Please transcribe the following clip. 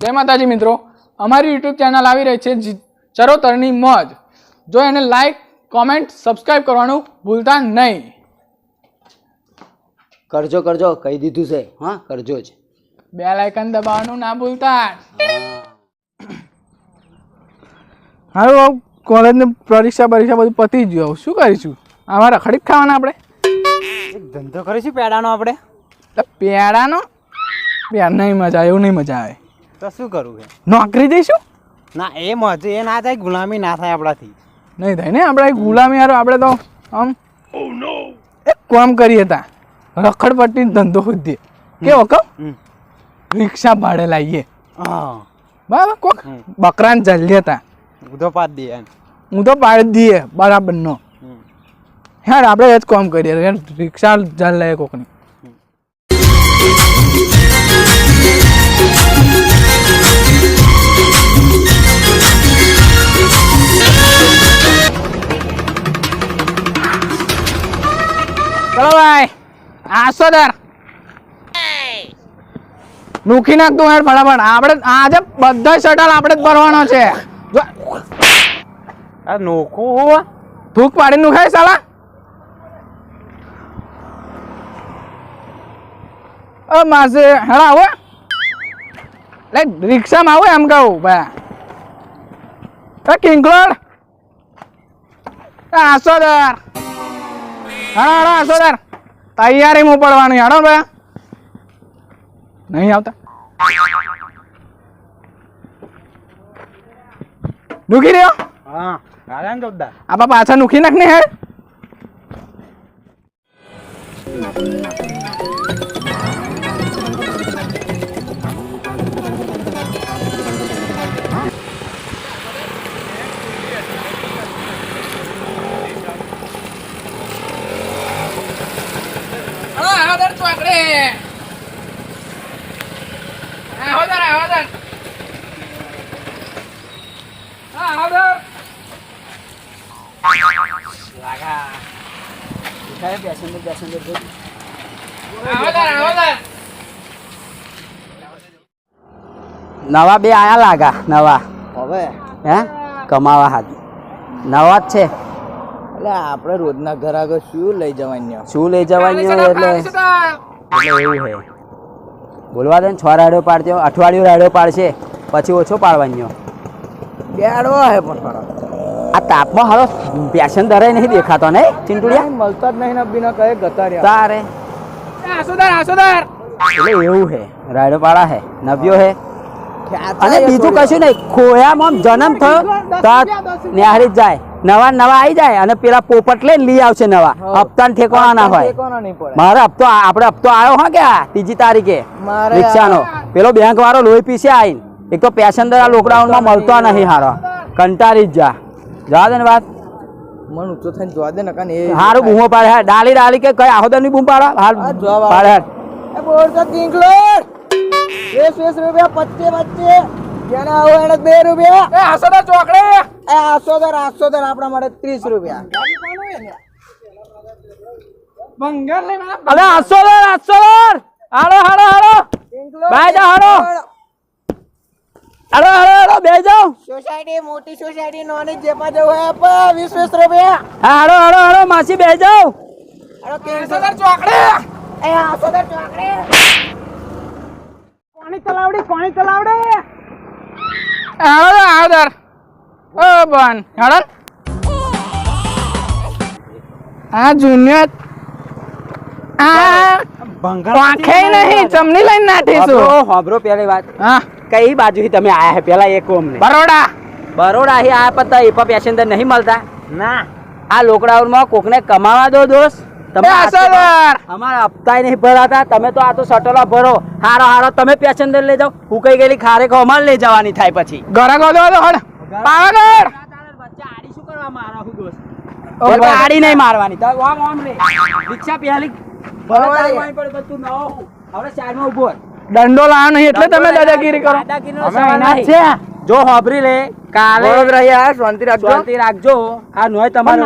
જય માતાજી મિત્રો, અમારી યુટ્યુબ ચેનલ આવી રહી છે ચરોતરની મોજ. જો એને લાઈક, કોમેન્ટ, સબસ્ક્રાઇબ કરવાનું ભૂલતા નહીં. કરજો કરજો કહી દીધું છે. હા કરજો જ. બેલ આઇકન દબાવવાનું ના ભૂલતા. હારું, કોલેજની પરીક્ષા બધું પતી ગયું. શું કરીશું? આમાં રખડી જ ખાવાના આપણે. એક ધંધો કરીશું પેડાનો આપણે. પેડાનો નહીં મજા આવે, એવું નહીં મજા આવે. તો શું કરવું છે? નોકરી જઈશું? ના એ મજે એ ના થાય, ગુલામી ના થાય આપણાથી. નહીં થાય ને, આપણે ગુલામી હારો આપણે તો આમ એક કામ કરીએ તા રખડપટ્ટી ધંધો ખોદીએ. કેવો કહું? રિક્ષા ભાડે લાવીએ. હા બરાબર, કોક બકરાને ચાલીએ તા. ઉધો પાડ દઈએ. હું તો પાડી દઈએ બરાબરનો. યાર આપણે એ જ કામ કરીએ, રિક્ષા ચાલ લઈએ કોકની. ચલો ભાઈ, આસો દર મૂકી નાખતું યાર ફટાફટ. આપણે આજે બધા શટલ આપણે જ ભરવાનો છે. આ નોખો હોવા થૂક પાડી નું ખાય સાલા. માસે હેડા આવો લે, રિક્ષામાં આવો એમ કહું ભાઈ. કિંકલોડ આસોદર, હેડો આસોદર, તૈયારીમાં પડવાનું. હેડો ભાઈ, નહીં આવતા દુખી રહ્યો. હા રાજાન જોરદાર. આપા પાછા નુખી નાખ ને હેડ. નવા બે આયા લાગા. નવા હવે હે કમાવા હાથ નવા જ છે. એટલે આપણે રોજના ઘર આગળ શું લઈ જવાનું? શું લઈ જવાનું એટલે એવું હે. બોલવા દે ને, 6 રાડ્યો પાડજો, અઠવાડિયું રાડ્યો પાડશે પછી ઓછો પાડવાનો. બેડવો હે પણ આ તાપમાં હારો પેશન દરાય નહીં દેખાતો ને ચિંટુડિયા. મળતા જ નહીં નબીના કહે ગતાર્યા તારે. એટલે એવું હે, રાડ્યો પાડા હે, નવ્યો હે. અને બીજું કશું નહીં, ખોયામાં જન્મ થયો ન્યારી જ જાય. નવા આવી જાય અને પેલા પોપટ લઈને લઈ આવશે નવા. હપ્તા ઠેકાણા ના હોય. મારે હપ્તો આવ્યો હા કે 3જી તારીખે રિક્ષાનો. પેલો બેંક વાળો લોહી પીસે આવીને. એક તો પેસેન્જર આ લોકડાઉનમાં મળતો નહીં હારો, કંટાળી જ જવા દે ને વાત. મન ઊંચો થઈને જોવા દે ને કાને એ હારું બૂમો પાડે. હા ડાલી કે કઈ આહોદર ની બૂમ પાડે. હાલ પાડે. એ બોલ તો કિંકલોડ 20 રૂપિયા 25 જેને આવો એને 2 રૂપિયા. એ આસોદર ચોકડે. એ આસોદર આપણા માટે 30 રૂપિયા. બંગાર લઈ મને. અલે આસોદર હાડો બાય જા હાડો બે જાઓ. સોસાયટી મોટી સોસાયટી નોની જેપા જવું હે 20 રૂપિયા. હા હાડો માસી બે જાઓ. આસોદર ચોકડે. એ આસોદર ચોકડે. કોણી તલાવડે. આદર ઓ બન હેડો. આ જુનિયર આ પાંખે નહીં ચમની લઈને નાઠીશું. હોબરો પેલી વાત. હા, કઈ બાજુથી તમે આયા હે પેલા એક ઓમને? બરોડા હી આયા પતા એ પેસેન્જર નહીં મળતા. ના આ લોકડાઉનમાં કોકને કમાવા દો દોસ્ત. તમે અમારા હપ્તા નહીં ભરાતા. તમે તો આ તો સટલો ભરો. હારો તમે પેસેન્જર લઈ જાઓ. હું કઈ ગયેલી ખારે અમારે લઈ જવાની થાય પછી. ગરા ગોદો હડ પાવાગઢ વચ્ચે આડી શું કરવા મારા હું દોસ્ત? આડી નહીં મારવાની. તો આમ રે રિક્ષા પેલી ભરવાની પડે બધું નવો. હવે સાઈડમાં ઊભો દંડો લાવ્યો નહીં એટલે તમે દાદાગીરી કરો. જો હોબરી લે કાલે શાંતિ રાખજો. આ નોય તમારો